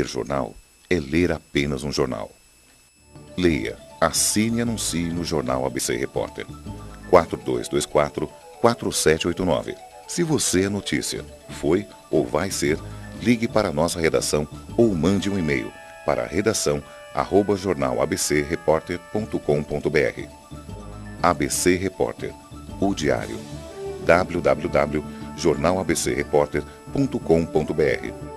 Ler jornal é ler apenas um jornal. Leia, assine e anuncie no Jornal ABC Repórter. 4224-4789. Se você é notícia, foi ou vai ser, ligue para a nossa redação ou mande um e-mail para redação@jornalabcreporter.com.br. ABC Repórter, o diário. www.jornalabcreporter.com.br.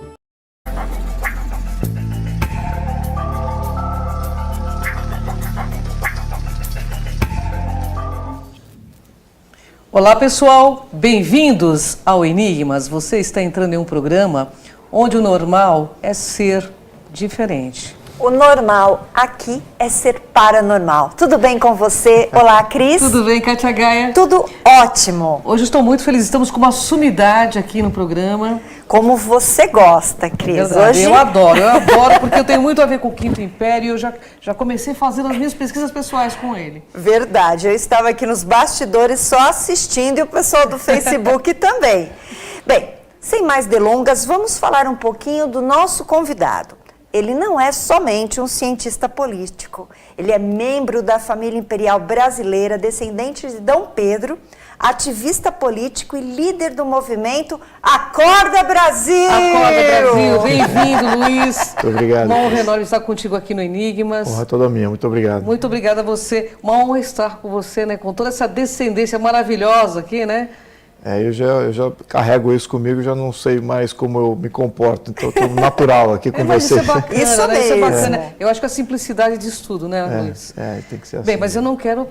Olá pessoal, bem-vindos ao Enigmas. Você está entrando em um programa onde o normal é ser diferente. O normal aqui é ser paranormal. Tudo bem com você? Olá, Cris. Tudo bem, Kátia Gaia? Tudo ótimo. Hoje estou muito feliz, estamos com uma sumidade aqui no programa. Como você gosta, Cris. Verdade, hoje... eu adoro porque eu tenho muito a ver com o Quinto Império e eu já comecei fazendo as minhas pesquisas pessoais com ele. Verdade, eu estava aqui nos bastidores só assistindo e o pessoal do Facebook também. Bem, sem mais delongas, vamos falar um pouquinho do nosso convidado. Ele não é somente um cientista político, ele é membro da família imperial brasileira, descendente de Dom Pedro, ativista político e líder do movimento Acorda Brasil! Acorda Brasil! Bem-vindo, Luiz! Muito obrigado. Uma honra enorme estar contigo aqui no Enigmas. Honra toda minha, muito obrigado. Muito obrigada a você, uma honra estar com você, né? Com toda essa descendência maravilhosa aqui, né? Eu já carrego isso comigo, já não sei mais como eu me comporto, então estou natural aqui com mas você. Isso é bacana, isso né? Isso é mesmo. bacana. Eu acho que a simplicidade diz tudo, né, Luiz? Tem que ser assim. Bem, mas eu não quero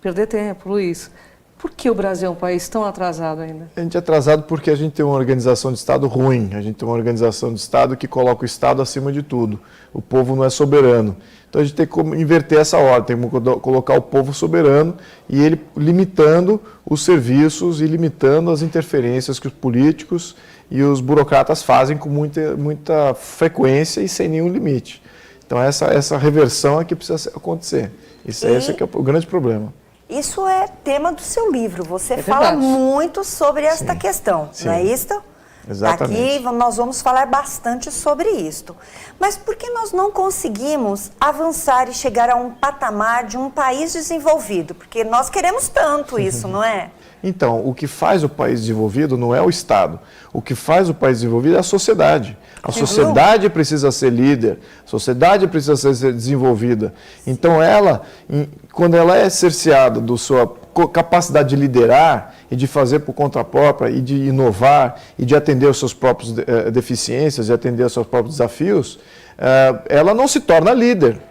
perder tempo, Luiz. Por que o Brasil é um país tão atrasado ainda? A gente é atrasado porque a gente tem uma organização de Estado ruim, a gente tem uma organização de Estado que coloca o Estado acima de tudo. O povo não é soberano. Então a gente tem que inverter essa ordem, tem que colocar o povo soberano e ele limitando os serviços e limitando as interferências que os políticos e os burocratas fazem com muita frequência e sem nenhum limite. Então essa reversão é que precisa acontecer. Esse é que é o grande problema. Isso é tema do seu livro, você fala verdade. muito sobre esta questão, sim. não é isso? Exatamente. Aqui nós vamos falar bastante sobre isto. Mas por que nós não conseguimos avançar e chegar a um patamar de um país desenvolvido? Porque nós queremos tanto isso, não é? Então, o que faz o país desenvolvido não é o Estado. O que faz o país desenvolvido é a sociedade. A sociedade precisa ser líder, a sociedade precisa ser desenvolvida. Então, quando ela é cerceada da sua capacidade de liderar e de fazer por conta própria e de inovar e de atender aos seus próprios deficiências e atender aos seus próprios desafios, ela não se torna líder.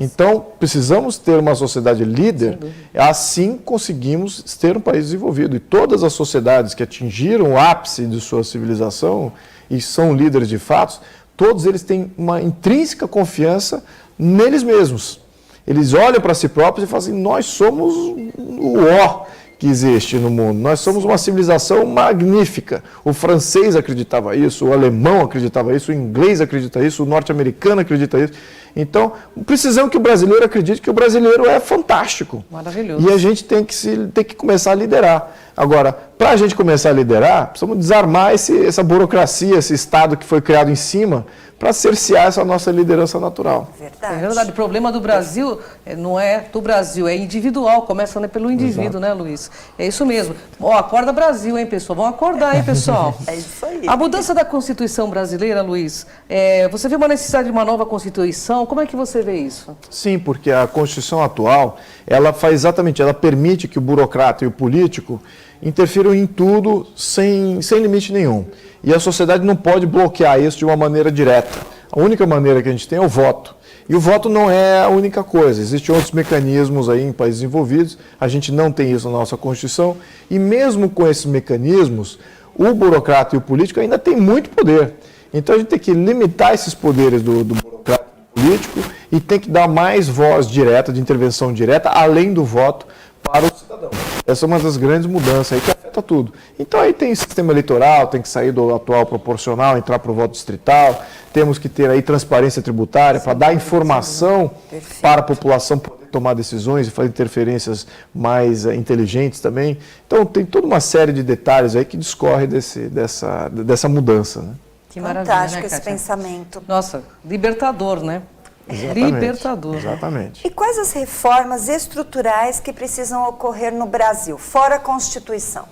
Então, precisamos ter uma sociedade líder, assim conseguimos ter um país desenvolvido. E todas as sociedades que atingiram o ápice de sua civilização e são líderes de fato, todos eles têm uma intrínseca confiança neles mesmos. Eles olham para si próprios e falam assim, nós somos o ó que existe no mundo. Nós somos uma civilização magnífica. O francês acreditava isso, o alemão acreditava isso, o inglês acredita isso, o norte-americano acredita isso. Então, precisamos que o brasileiro acredite que o brasileiro é fantástico. Maravilhoso. E a gente tem que começar a liderar. Agora, para a gente começar a liderar, precisamos desarmar essa burocracia, esse Estado que foi criado em cima, para cercear essa nossa liderança natural. Verdade. É verdade, o problema do Brasil não é do Brasil, é individual, começa pelo indivíduo, né, Luiz? É isso mesmo. Acorda Brasil, hein, pessoal? Vamos acordar, hein, pessoal? É isso aí. A mudança da Constituição brasileira, Luiz, você vê uma necessidade de uma nova Constituição? Como é que você vê isso? Sim, porque a Constituição atual, ela permite que o burocrata e o político interfiram em tudo sem limite nenhum. E a sociedade não pode bloquear isso de uma maneira direta. A única maneira que a gente tem é o voto. E o voto não é a única coisa. Existem outros mecanismos aí em países envolvidos. A gente não tem isso na nossa Constituição. E mesmo com esses mecanismos, o burocrata e o político ainda têm muito poder. Então a gente tem que limitar esses poderes do burocrata e do político e tem que dar mais voz direta, de intervenção direta, além do voto, para o cidadão. Essa é uma das grandes mudanças aí que afeta tudo. Então aí tem sistema eleitoral, tem que sair do atual proporcional, entrar para o voto distrital, temos que ter aí transparência tributária para dar informação para a população poder tomar decisões e fazer interferências mais inteligentes também. Então tem toda uma série de detalhes aí que discorre dessa mudança, né? Que maravilha, Fantástico né, esse Kátia? pensamento. Nossa, libertador, né? Exatamente. Libertador. Exatamente. E quais as reformas estruturais que precisam ocorrer no Brasil, fora a Constituição?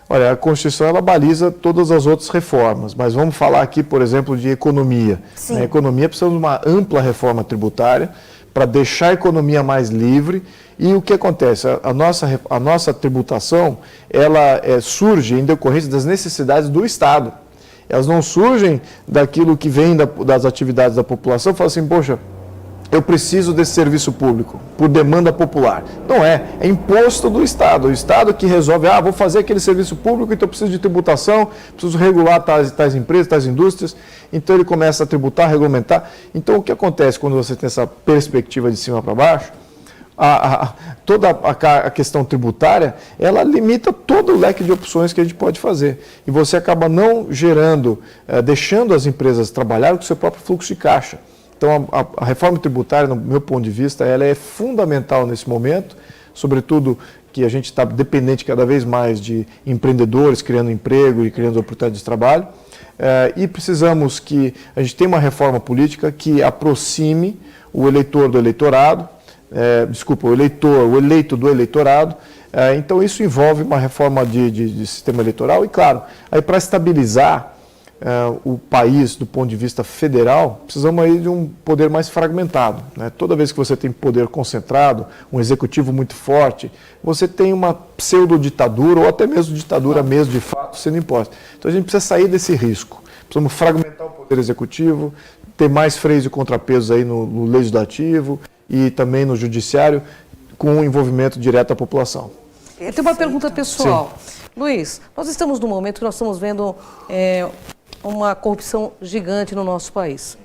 Olha, a Constituição ela baliza todas as outras reformas, mas vamos falar aqui, por exemplo, de economia. Sim. Na economia precisamos de uma ampla reforma tributária para deixar a economia mais livre. E o que acontece? A nossa tributação ela surge em decorrência das necessidades do Estado. Elas não surgem daquilo que vem das atividades da população, fala assim, poxa, eu preciso desse serviço público, por demanda popular. Não é imposto do Estado. O Estado que resolve, vou fazer aquele serviço público, então eu preciso de tributação, preciso regular tais empresas, tais indústrias. Então ele começa a tributar, regulamentar. Então o que acontece quando você tem essa perspectiva de cima para baixo? Toda a questão tributária, ela limita todo o leque de opções que a gente pode fazer. E você acaba não gerando, deixando as empresas trabalharem com o seu próprio fluxo de caixa. Então, a reforma tributária, no meu ponto de vista, ela é fundamental nesse momento, sobretudo que a gente está dependente cada vez mais de empreendedores criando emprego e criando oportunidades de trabalho. E precisamos que a gente tenha uma reforma política que aproxime o eleitor do eleitorado, o eleito do eleitorado. Então, isso envolve uma reforma de sistema eleitoral e, claro, aí para estabilizar o país do ponto de vista federal, precisamos aí de um poder mais fragmentado, né? Toda vez que você tem poder concentrado, um executivo muito forte, você tem uma pseudo-ditadura ou até mesmo ditadura mesmo de fato sendo imposta. Então a gente precisa sair desse risco. Precisamos fragmentar o poder executivo, ter mais freios e contrapesos aí no legislativo e também no judiciário, com o envolvimento direto da população. Eu tenho uma pergunta pessoal. Sim. Luiz, nós estamos num momento que nós estamos vendo uma corrupção gigante no nosso país.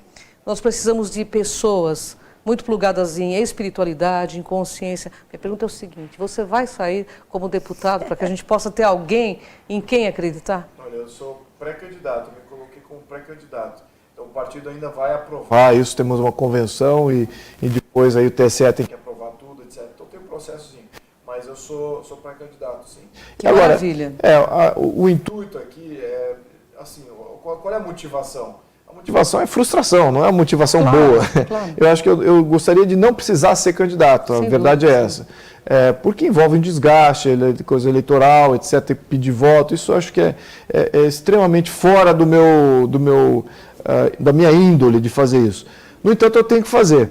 Nós precisamos de pessoas muito plugadas em espiritualidade, em consciência. Minha pergunta é o seguinte, você vai sair como deputado para que a gente possa ter alguém em quem acreditar? Olha, eu sou pré-candidato, me coloquei como pré-candidato. Então o partido ainda vai aprovar isso, temos uma convenção e depois aí o TSE tem que aprovar tudo, etc. Então tem um processozinho. Mas eu sou pré-candidato, sim. Que maravilha. O intuito aqui é, assim, qual é a motivação? A motivação é frustração, não é uma motivação boa. Claro. Eu acho que eu gostaria de não precisar ser candidato, a verdade é essa. Porque envolve um desgaste, coisa eleitoral, etc., pedir voto, isso eu acho que é extremamente fora da minha índole de fazer isso. No entanto, eu tenho que fazer,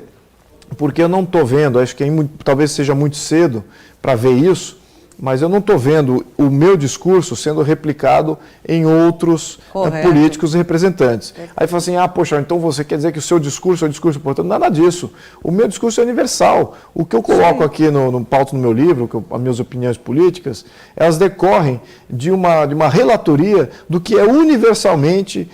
porque eu não estou vendo, acho que talvez seja muito cedo para ver isso, mas eu não estou vendo o meu discurso sendo replicado em outros políticos e representantes. Aí fala assim, poxa, então você quer dizer que o seu discurso é um discurso importante? Nada disso. O meu discurso é universal. O que eu coloco aqui no pauta no meu livro, as minhas opiniões políticas, elas decorrem de uma relatoria do que é universalmente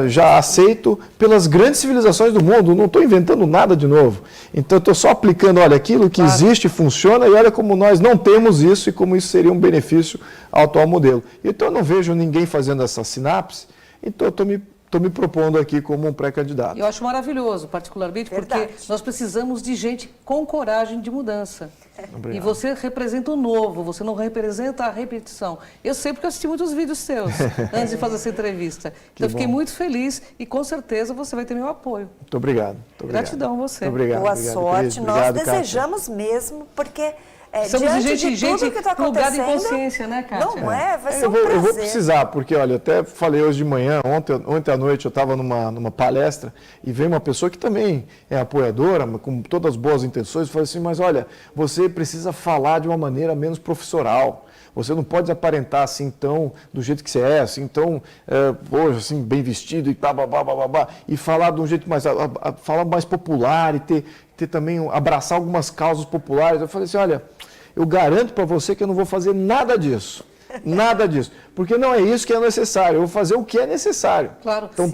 já aceito pelas grandes civilizações do mundo. Não estou inventando nada de novo. Então, eu estou só aplicando, olha, aquilo que existe, funciona, e olha como nós não temos isso e como isso seria um benefício ao atual modelo. Então, eu não vejo ninguém fazendo essa sinapse, então eu estou me propondo aqui como um pré-candidato. Eu acho maravilhoso, particularmente, porque nós precisamos de gente com coragem de mudança. Obrigado. E você representa o novo, você não representa a repetição. Eu sei porque eu assisti muitos vídeos seus antes de fazer essa entrevista. Então, eu fiquei muito feliz e, com certeza, você vai ter meu apoio. Muito obrigado. Gratidão a você. Obrigado. Boa sorte. Nós desejamos mesmo, porque... Precisamos de gente que tá plugada em consciência, né, Kátia? Não vai ser um prazer. Eu vou precisar, porque, olha, eu até falei hoje de manhã, ontem à noite eu estava numa palestra e veio uma pessoa que também é apoiadora, com todas as boas intenções, e falou assim, mas olha, você precisa falar de uma maneira menos professoral. Você não pode aparentar assim tão, do jeito que você é, assim tão, hoje, assim, bem vestido e e falar de um jeito mais, falar mais popular e ter também, abraçar algumas causas populares. Eu falei assim, olha, eu garanto para você que eu não vou fazer nada disso. Nada disso. Porque não é isso que é necessário. Eu vou fazer o que é necessário. Claro. Então,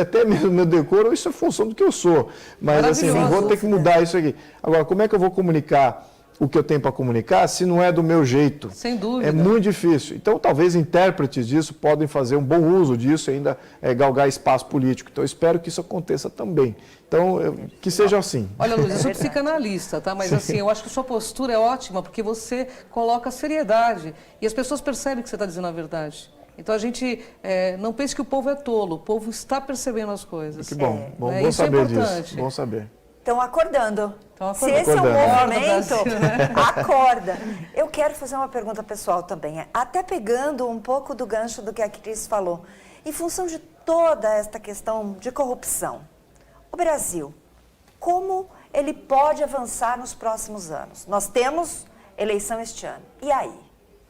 até mesmo meu decoro, isso é função do que eu sou. Mas assim, não vou ter que mudar isso aqui. Agora, como é que eu vou comunicar o que eu tenho para comunicar se não é do meu jeito? Sem dúvida. É muito difícil. Então, talvez intérpretes disso podem fazer um bom uso disso e ainda galgar espaço político. Então, eu espero que isso aconteça também. Então, que seja assim. Olha, Luiz, eu sou psicanalista, tá? Mas assim, eu acho que sua postura é ótima, porque você coloca seriedade. E as pessoas percebem que você está dizendo a verdade. Então a gente não pense que o povo é tolo, o povo está percebendo as coisas. Que bom, bom Isso é saber importante. disso, bom saber. Estão acordando. Estão Se acordando. esse é um Acordando. movimento, Acorda, Brasil, acorda. Eu quero fazer uma pergunta pessoal também, até pegando um pouco do gancho do que a Cris falou. Em função de toda esta questão de corrupção, o Brasil, como ele pode avançar nos próximos anos? Nós temos eleição este ano. E aí?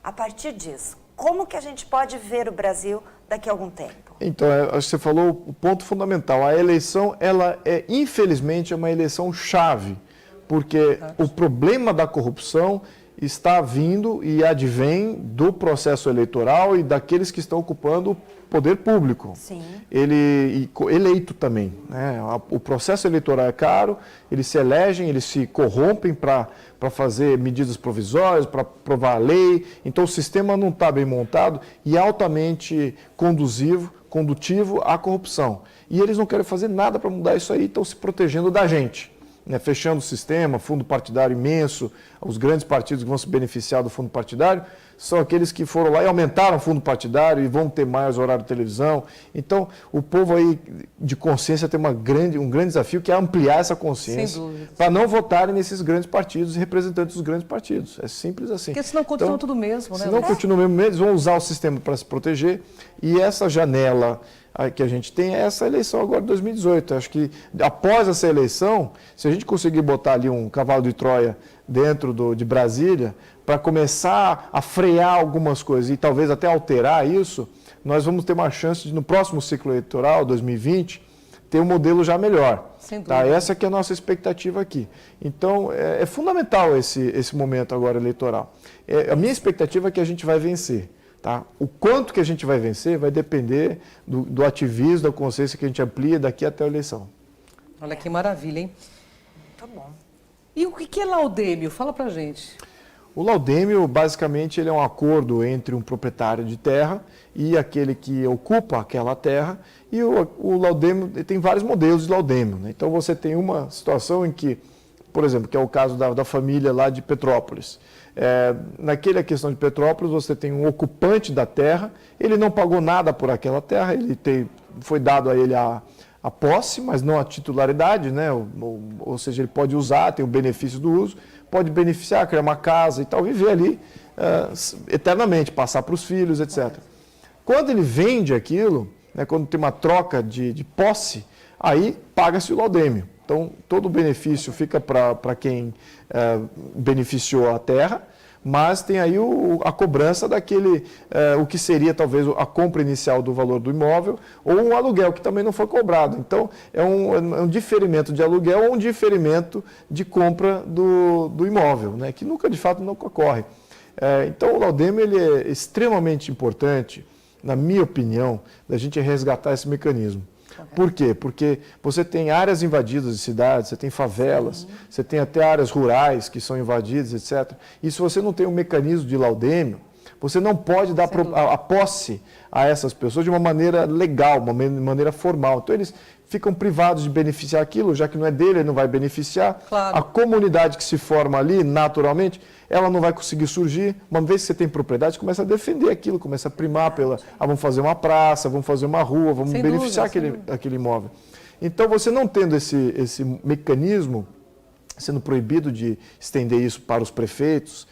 A partir disso, como que a gente pode ver o Brasil daqui a algum tempo? Então, acho que você falou o ponto fundamental. A eleição, ela infelizmente, é uma eleição chave, porque o problema da corrupção está vindo e advém do processo eleitoral e daqueles que estão ocupando o poder público. Sim. Eleito também, né? O processo eleitoral é caro, eles se elegem, eles se corrompem para fazer medidas provisórias, para aprovar a lei. Então o sistema não está bem montado e altamente condutivo à corrupção. E eles não querem fazer nada para mudar isso aí, estão se protegendo da gente, né? Fechando o sistema, fundo partidário imenso. Os grandes partidos que vão se beneficiar do fundo partidário são aqueles que foram lá e aumentaram o fundo partidário e vão ter mais horário de televisão. Então, o povo aí de consciência tem um grande desafio, que é ampliar essa consciência para não votarem nesses grandes partidos e representantes dos grandes partidos. É simples assim. Porque senão continua tudo mesmo, né? Senão continua mesmo, eles vão usar o sistema para se proteger. E essa janela que a gente tem é essa eleição agora de 2018. Acho que após essa eleição, se a gente conseguir botar ali um cavalo de Troia dentro de Brasília, para começar a frear algumas coisas e talvez até alterar isso, nós vamos ter uma chance de, no próximo ciclo eleitoral, 2020, ter um modelo já melhor. Sem dúvida. Tá? Essa que é a nossa expectativa aqui. Então, é fundamental esse momento agora eleitoral. A minha expectativa é que a gente vai vencer. Tá? O quanto que a gente vai vencer vai depender do ativismo, da consciência que a gente amplia daqui até a eleição. Olha que maravilha, hein? Tá bom. E o que é laudêmio? Fala pra gente. O laudêmio, basicamente, ele é um acordo entre um proprietário de terra e aquele que ocupa aquela terra. E o laudêmio, tem vários modelos de laudêmio, né? Então, você tem uma situação em que, por exemplo, que é o caso da família lá de Petrópolis. Naquela questão de Petrópolis, você tem um ocupante da terra, ele não pagou nada por aquela terra, foi dado a ele a posse, mas não a titularidade, né? Ou seja, ele pode usar, tem o benefício do uso, pode beneficiar, criar uma casa e tal, viver ali eternamente, passar para os filhos, etc. Quando ele vende aquilo, né, quando tem uma troca de posse, aí paga-se o laudêmio. Então, todo o benefício fica para quem beneficiou a terra, mas tem aí a cobrança daquele, o que seria talvez a compra inicial do valor do imóvel, ou um aluguel que também não foi cobrado. Então, é um diferimento de aluguel ou um diferimento de compra do imóvel, né, que nunca, de fato, não ocorre. Então, o laudêmio ele é extremamente importante, na minha opinião, da gente resgatar esse mecanismo. Por quê? Porque você tem áreas invadidas de cidades, você tem favelas, você tem até áreas rurais que são invadidas, etc. E se você não tem um mecanismo de laudêmio, você não pode dar a posse a essas pessoas de uma maneira legal, uma maneira formal. Então eles ficam privados de beneficiar aquilo, já que não é dele, ele não vai beneficiar. Claro. A comunidade que se forma ali, naturalmente, ela não vai conseguir surgir. Uma vez que você tem propriedade, começa a defender aquilo, começa a primar vamos fazer uma praça, vamos fazer uma rua, vamos beneficiar aquele imóvel. Então, você não tendo esse mecanismo, sendo proibido de estender isso para os prefeitos,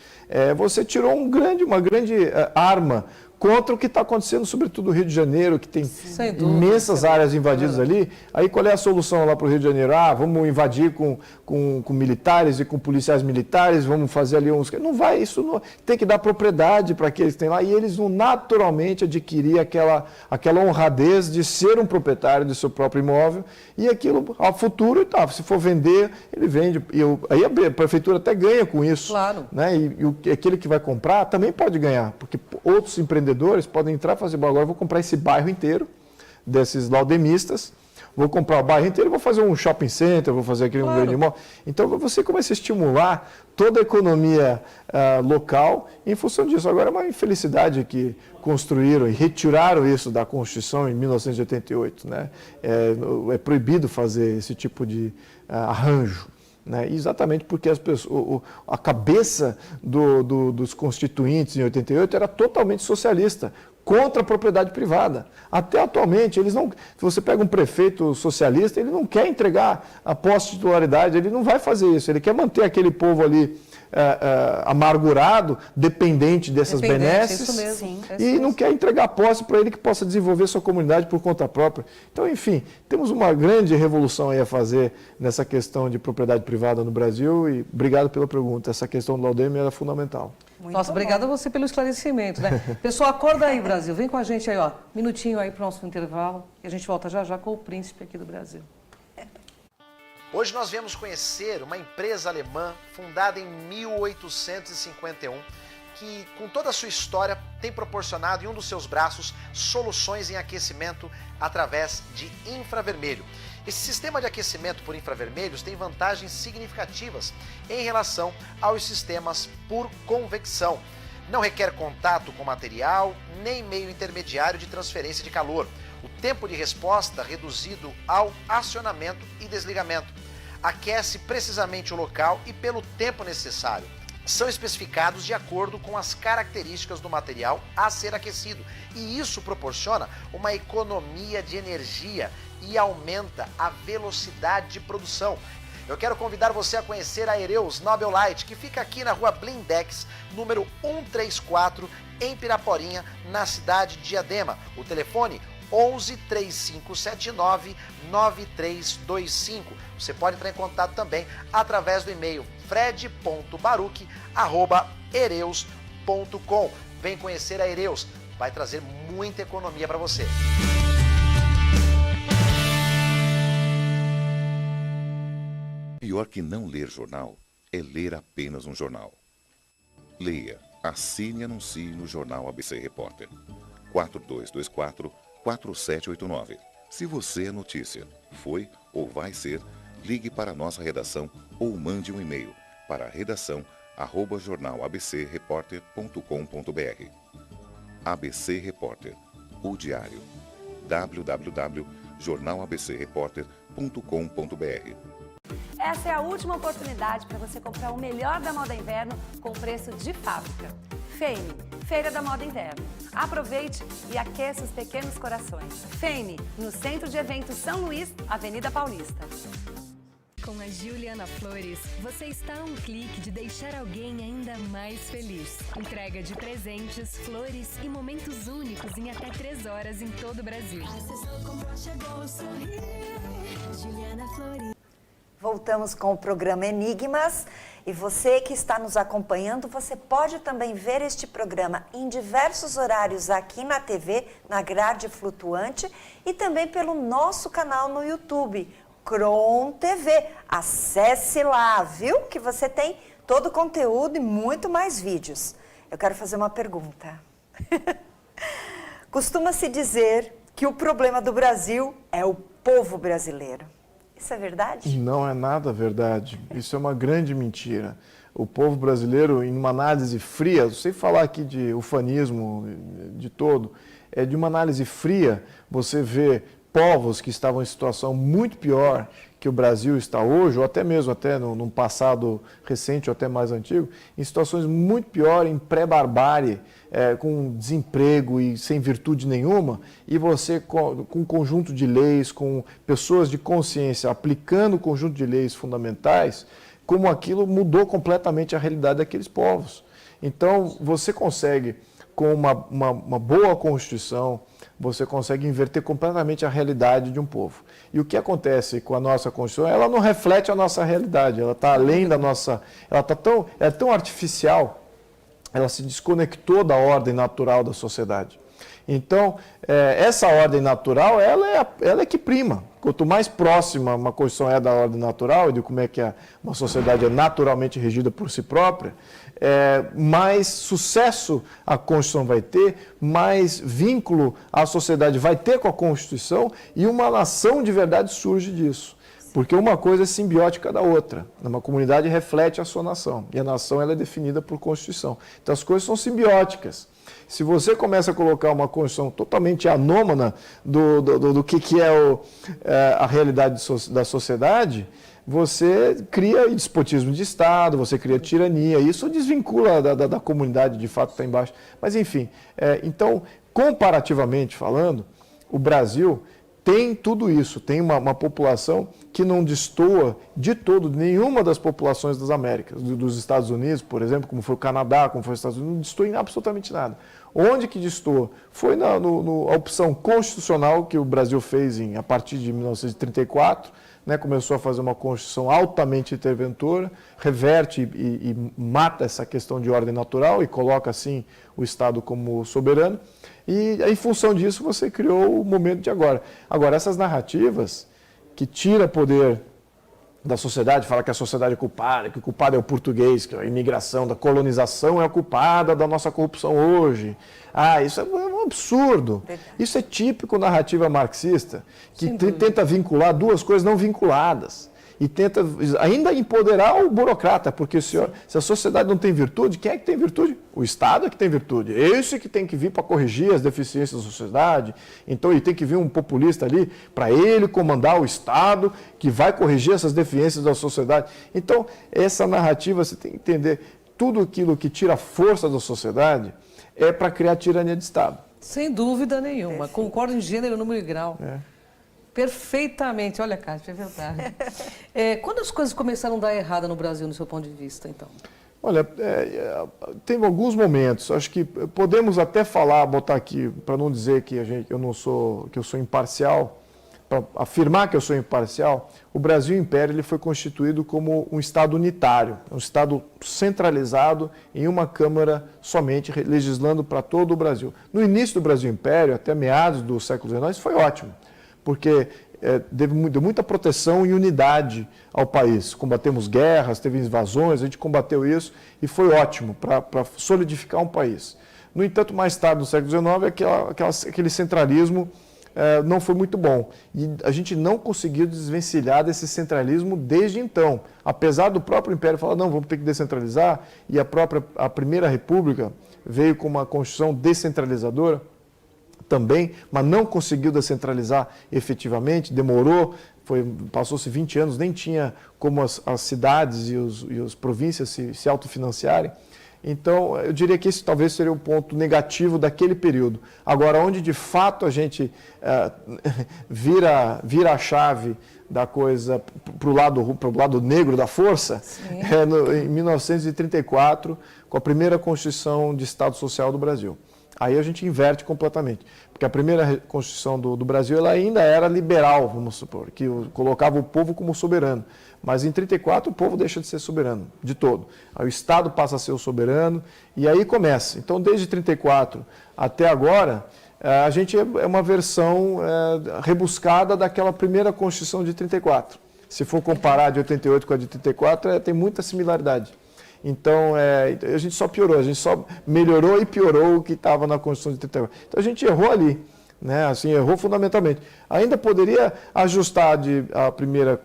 você tirou uma grande arma contra o que está acontecendo, sobretudo no Rio de Janeiro, que tem imensas áreas invadidas ali. Aí qual é a solução lá para o Rio de Janeiro? Vamos invadir com militares e com policiais militares, vamos fazer ali uns... Não vai, isso não... Tem que dar propriedade para aqueles que têm lá, e eles vão naturalmente adquirir aquela honradez de ser um proprietário do seu próprio imóvel, e aquilo, ao futuro, se for vender, ele vende. Aí a prefeitura até ganha com isso. Claro. Né? E aquele que vai comprar também pode ganhar, porque outros empreendedores podem entrar e fazer, agora eu vou comprar esse bairro inteiro desses laudemistas, vou comprar o bairro inteiro, vou fazer um shopping center, vou fazer aquele um grande imóvel. Então você começa a estimular toda a economia local em função disso. Agora é uma infelicidade que construíram e retiraram isso da Constituição em 1988. Né? É proibido fazer esse tipo de arranjo. Né? Exatamente porque a cabeça dos constituintes em 88 era totalmente socialista, contra a propriedade privada. Até atualmente, eles não. Se você pega um prefeito socialista, ele não quer entregar a posse de titularidade, ele não vai fazer isso, ele quer manter aquele povo ali amargurado, dependente dessas benesses, isso mesmo, e não quer entregar posse para ele que possa desenvolver sua comunidade por conta própria. Então, enfim, temos uma grande revolução aí a fazer nessa questão de propriedade privada no Brasil e obrigado pela pergunta. Essa questão do Laudemir era fundamental. Nossa, obrigada a você pelo esclarecimento, né? Pessoal, acorda aí, Brasil. Vem com a gente aí, ó. Minutinho aí para o nosso intervalo e a gente volta já já com o príncipe aqui do Brasil. Hoje nós viemos conhecer uma empresa alemã fundada em 1851 que, com toda a sua história, tem proporcionado em um dos seus braços soluções em aquecimento através de infravermelho. Esse sistema de aquecimento por infravermelhos tem vantagens significativas em relação aos sistemas por convecção. Não requer contato com material, nem meio intermediário de transferência de calor. O tempo de resposta reduzido ao acionamento e desligamento. Aquece precisamente o local e pelo tempo necessário. São especificados de acordo com as características do material a ser aquecido. E isso proporciona uma economia de energia e aumenta a velocidade de produção. Eu quero convidar você a conhecer a Ereus Nobel Light, que fica aqui na rua Blindex, número 134, em Piraporinha, na cidade de Diadema. O telefone 11 3579 9325. Você pode entrar em contato também através do e-mail fred.baruch@ereus.com. Vem conhecer a Ereus, vai trazer muita economia para você. Pior que não ler jornal é ler apenas um jornal. Leia, assine e anuncie no Jornal ABC Repórter. 4224-4789. Se você é notícia, foi ou vai ser, ligue para a nossa redação ou mande um e-mail para redação@jornalabcreporter.com.br. ABC Repórter, o diário. www.jornalabcreporter.com.br. Essa é a última oportunidade para você comprar o melhor da moda inverno com preço de fábrica. Fame, Feira da Moda Inverno. Aproveite e aqueça os pequenos corações. Fame, no Centro de Eventos São Luís, Avenida Paulista. Com a Juliana Flores, você está a um clique de deixar alguém ainda mais feliz. Entrega de presentes, flores e momentos únicos em até 3 horas em todo o Brasil. Juliana Flores. Voltamos com o programa Enigmas e você que está nos acompanhando, você pode também ver este programa em diversos horários aqui na TV, na grade flutuante e também pelo nosso canal no YouTube, Cron TV. Acesse lá, viu? Que você tem todo o conteúdo e muito mais vídeos. Eu quero fazer uma pergunta. Costuma-se dizer que o problema do Brasil é o povo brasileiro. Isso é verdade? Não é nada verdade. Isso é uma grande mentira. O povo brasileiro, em uma análise fria, sem falar aqui de ufanismo de todo, de uma análise fria, você vê povos que estavam em situação muito pior que o Brasil está hoje, ou até mesmo num passado recente ou até mais antigo, em situações muito piores, em pré-barbárie, com desemprego e sem virtude nenhuma, e você com um conjunto de leis, com pessoas de consciência aplicando o conjunto de leis fundamentais, como aquilo mudou completamente a realidade daqueles povos. Então, você consegue, com uma boa Constituição, você consegue inverter completamente a realidade de um povo. E o que acontece com a nossa Constituição? Ela não reflete a nossa realidade, ela está além da nossa... Ela é tão artificial, ela se desconectou da ordem natural da sociedade. Então, essa ordem natural, ela é que prima. Quanto mais próxima uma Constituição é da ordem natural e de como é que uma sociedade é naturalmente regida por si própria, mais sucesso a Constituição vai ter, mais vínculo a sociedade vai ter com a Constituição e uma nação de verdade surge disso. Porque uma coisa é simbiótica da outra. Uma comunidade reflete a sua nação e a nação ela é definida por Constituição. Então as coisas são simbióticas. Se você começa a colocar uma Constituição totalmente anômala do que é a realidade da sociedade, você cria despotismo de Estado, você cria tirania, isso desvincula da comunidade de fato que está embaixo. Mas enfim, então, comparativamente falando, o Brasil tem tudo isso, tem uma população que não destoa de todo, nenhuma das populações das Américas, dos Estados Unidos, por exemplo, como foi o Canadá, como foi os Estados Unidos, não destoa em absolutamente nada. Onde que destoa? Foi na opção constitucional que o Brasil fez a partir de 1934, né, começou a fazer uma Constituição altamente interventora, reverte e mata essa questão de ordem natural e coloca, assim, o Estado como soberano. E, em função disso, você criou o momento de agora. Agora, essas narrativas que tiram poder da sociedade, fala que a sociedade é culpada, que o culpado é o português, que a imigração, da colonização é a culpada da nossa corrupção hoje. Isso é um absurdo. Isso é típico narrativa marxista, que tenta vincular duas coisas não vinculadas. E tenta ainda empoderar o burocrata, porque se a sociedade não tem virtude, quem é que tem virtude? O Estado é que tem virtude. Esse que tem que vir para corrigir as deficiências da sociedade. Então, e tem que vir um populista ali para ele comandar o Estado, que vai corrigir essas deficiências da sociedade. Então, essa narrativa, você tem que entender, tudo aquilo que tira a força da sociedade é para criar tirania de Estado. Sem dúvida nenhuma. Concordo em gênero, número e grau. Perfeitamente. Olha, Kátia, é verdade. Quando as coisas começaram a dar errada no Brasil, no seu ponto de vista, então? Olha, tem alguns momentos. Acho que podemos até botar aqui, para não dizer que eu sou imparcial, para afirmar que eu sou imparcial, o Brasil Império ele foi constituído como um Estado unitário, um Estado centralizado em uma Câmara somente, legislando para todo o Brasil. No início do Brasil Império, até meados do século XIX, isso foi ótimo, porque deu muita proteção e unidade ao país. Combatemos guerras, teve invasões, a gente combateu isso e foi ótimo para solidificar um país. No entanto, mais tarde, no século XIX, aquele centralismo não foi muito bom. E a gente não conseguiu desvencilhar desse centralismo desde então. Apesar do próprio Império falar, não, vamos ter que descentralizar, e a Primeira República veio com uma Constituição descentralizadora, também, mas não conseguiu descentralizar efetivamente, demorou, passou-se 20 anos, nem tinha como as cidades e as províncias se autofinanciarem. Então, eu diria que esse talvez seria o ponto negativo daquele período. Agora, onde de fato a gente vira a chave da coisa para o lado negro da força, em 1934, com a primeira Constituição de Estado Social do Brasil. Aí a gente inverte completamente, porque a primeira Constituição do Brasil ela ainda era liberal, vamos supor, que colocava o povo como soberano. Mas em 34 o povo deixa de ser soberano, de todo. Aí o Estado passa a ser o soberano e aí começa. Então, desde 34 até agora, a gente é uma versão rebuscada daquela primeira Constituição de 34. Se for comparar de 88 com a de 34, tem muita similaridade. Então, a gente só piorou, a gente só melhorou e piorou o que estava na Constituição de 34. Então, a gente errou ali, né? Assim, errou fundamentalmente. Ainda poderia ajustar a primeira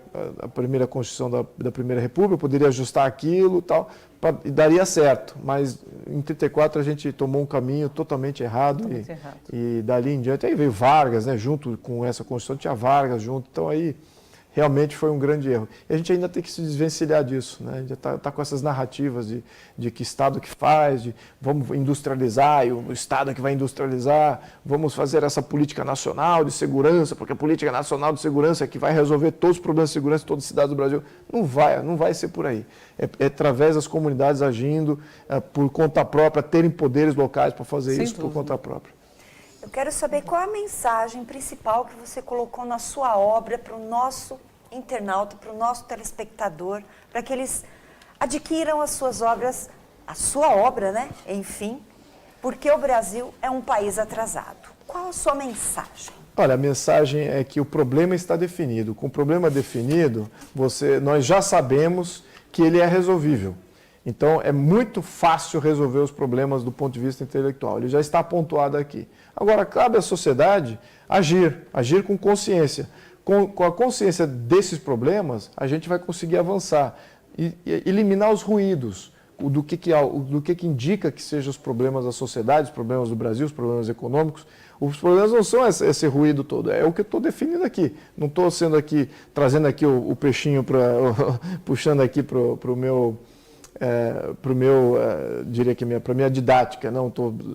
Constituição da Primeira República, poderia ajustar aquilo e daria certo. Mas, em 34, a gente tomou um caminho totalmente errado. E dali em diante, aí veio Vargas, né? Junto com essa Constituição, tinha Vargas junto. Então, aí realmente foi um grande erro. E a gente ainda tem que se desvencilhar disso, né? A gente está com essas narrativas de que Estado que faz, de vamos industrializar, e o Estado que vai industrializar, vamos fazer essa política nacional de segurança, porque a política nacional de segurança é que vai resolver todos os problemas de segurança de todas as cidades do Brasil. Não vai ser por aí. É através das comunidades agindo por conta própria, terem poderes locais para fazer isso por conta própria. Eu quero saber qual a mensagem principal que você colocou na sua obra para o nosso internauta, para o nosso telespectador, para que eles adquiram as suas obras, a sua obra, né? Enfim, porque o Brasil é um país atrasado. Qual a sua mensagem? Olha, a mensagem é que o problema está definido. Com o problema definido, nós já sabemos que ele é resolvível. Então, é muito fácil resolver os problemas do ponto de vista intelectual. Ele já está pontuado aqui. Agora, cabe à sociedade agir com consciência. Com a consciência desses problemas, a gente vai conseguir avançar e eliminar os ruídos do que indica que sejam os problemas da sociedade, os problemas do Brasil, os problemas econômicos. Os problemas não são esse ruído todo, é o que eu estou definindo aqui. Não estou trazendo aqui o peixinho, puxando aqui para o meu para o meu, diria que para minha didática,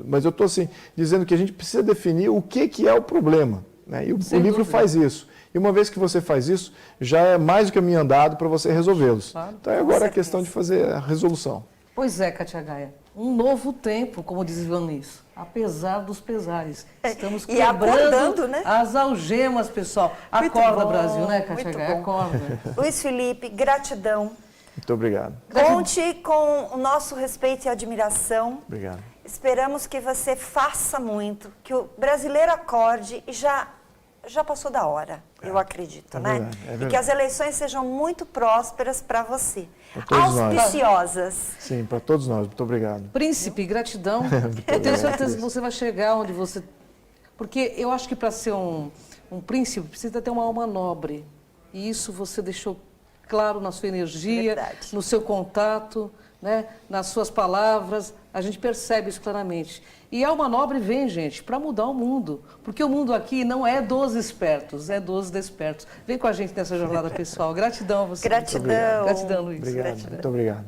mas eu estou assim, dizendo que a gente precisa definir o que é o problema, né? E o livro faz isso. E uma vez que você faz isso, já é mais do caminho andado para você resolvê-los. Claro. Então agora é a questão de fazer a resolução. Pois é, Kátia Gaia. Um novo tempo, como diz Ivanis, apesar dos pesares. Estamos E acordando, quebrando, né? as algemas, pessoal. Muito Acorda, bom, Brasil, né, Kátia muito Gaia? bom. Acorda. Luiz Felipe, gratidão. Muito obrigado. Conte com o nosso respeito e admiração. Obrigado. Esperamos que você faça muito, que o brasileiro acorde e já passou da hora, eu acredito, né? verdade, é E verdade. que as eleições sejam muito prósperas para você. Pra todos nós. Auspiciosas. Sim, para todos nós. Muito obrigado. Príncipe, gratidão. Eu tenho certeza que você vai chegar onde você... Porque eu acho que para ser um príncipe precisa ter uma alma nobre. E isso você deixou claro na sua energia, Verdade. no seu contato, né? Nas suas palavras. A gente percebe isso claramente. E alma nobre vem, gente, para mudar o mundo. Porque o mundo aqui não é dos espertos, é dos despertos. Vem com a gente nessa jornada pessoal. Gratidão a você. Gratidão. Gratidão, Luiz. Obrigado. Gratidão. Muito obrigado.